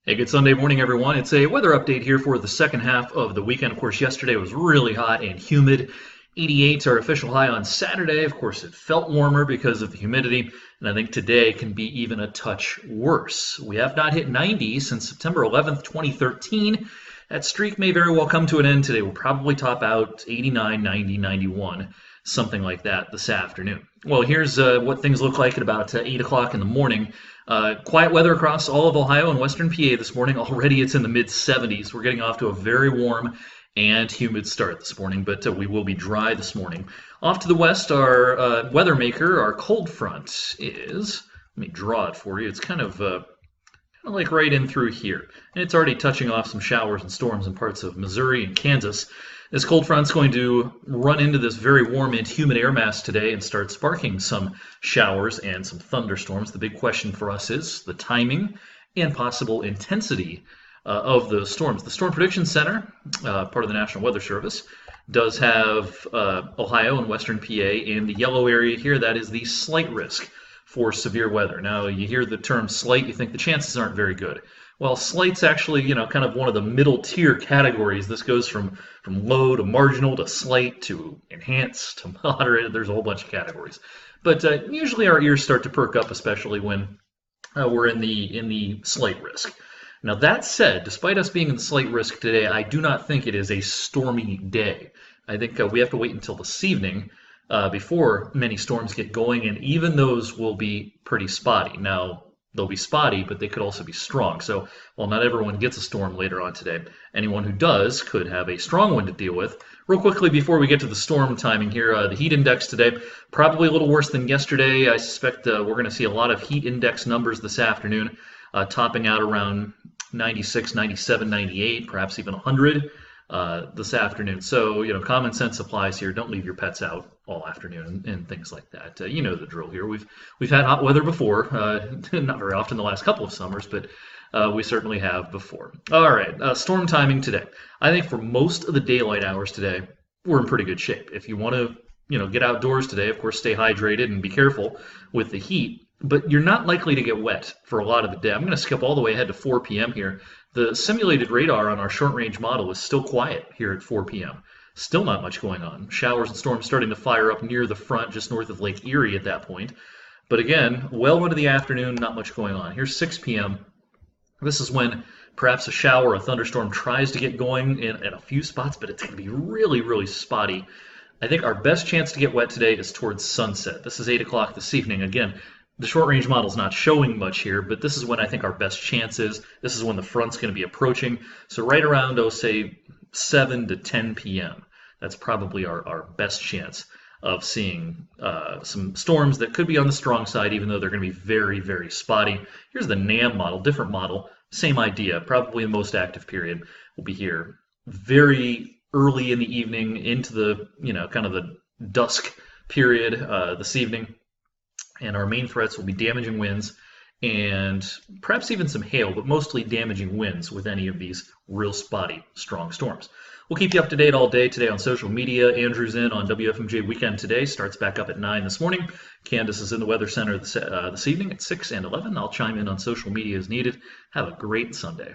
Hey, good Sunday morning, everyone. It's a weather update here for the second half of the weekend. Of course, yesterday was really hot and humid. 88's our official high on Saturday. Of course, it felt warmer because of the humidity, and I think today can be even a touch worse. We have not hit 90 since September 11th, 2013. That streak may very well come to an end today. We'll probably top out 89, 90, 91, something like that this afternoon. Well, here's what things look like at about 8 o'clock in the morning. Quiet weather across all of Ohio and western PA this morning. Already it's in the mid 70s. We're getting off to a very warm and humid start this morning, but we will be dry this morning. Off to the west, our weather maker, our cold front is, let me draw it for you. It's kind of like right in through here. And it's already touching off some showers and storms in parts of Missouri and Kansas. This cold front's going to run into this very warm and humid air mass today and start sparking some showers and some thunderstorms. The big question for us is the timing and possible intensity of those storms. The Storm Prediction Center, part of the National Weather Service, does have Ohio and western PA in the yellow area here. That is the slight risk for severe weather. Now, you hear the term slight, you think the chances aren't very good. Well, slight's actually, kind of one of the middle tier categories. This goes from low to marginal to slight to enhanced to moderate. There's a whole bunch of categories. But usually our ears start to perk up, especially when we're in the slight risk. Now, that said, despite us being in the slight risk today, I do not think it is a stormy day. I think we have to wait until this evening before many storms get going, and even those will be pretty spotty. Now, they'll be spotty, but they could also be strong. So while not everyone gets a storm later on today, anyone who does could have a strong one to deal with. Real quickly, before we get to the storm timing here, the heat index today, probably a little worse than yesterday. I suspect we're going to see a lot of heat index numbers this afternoon, topping out around 96, 97, 98, perhaps even 100 this afternoon. So, common sense applies here. Don't leave your pets out all afternoon and things like that. You know the drill here. We've had hot weather before, not very often the last couple of summers, but we certainly have before. All right, storm timing today. I think for most of the daylight hours today, we're in pretty good shape. If you want to, get outdoors today, of course, stay hydrated and be careful with the heat. But you're not likely to get wet for a lot of the day. I'm going to skip all the way ahead to 4 p.m. here. The simulated radar on our short-range model is still quiet here at 4 p.m. Still not much going on. Showers and storms starting to fire up near the front, just north of Lake Erie at that point. But again, well into the afternoon, not much going on. Here's 6 p.m. This is when perhaps a shower or a thunderstorm tries to get going in a few spots, but it's going to be really, really spotty. I think our best chance to get wet today is towards sunset. This is 8 o'clock this evening. Again, the short-range model is not showing much here, but this is when I think our best chance is. This is when the front's going to be approaching. So right around, say, 7 to 10 p.m. That's probably our best chance of seeing some storms that could be on the strong side, even though they're going to be very, very spotty. Here's the NAM model, different model, same idea. Probably the most active period will be here very early in the evening into the, kind of the dusk period this evening. And our main threats will be damaging winds and perhaps even some hail, but mostly damaging winds with any of these real spotty, strong storms. We'll keep you up to date all day today on social media. Andrew's in on WFMJ Weekend Today. Starts back up at 9 this morning. Candace is in the Weather Center this evening at 6 and 11. I'll chime in on social media as needed. Have a great Sunday.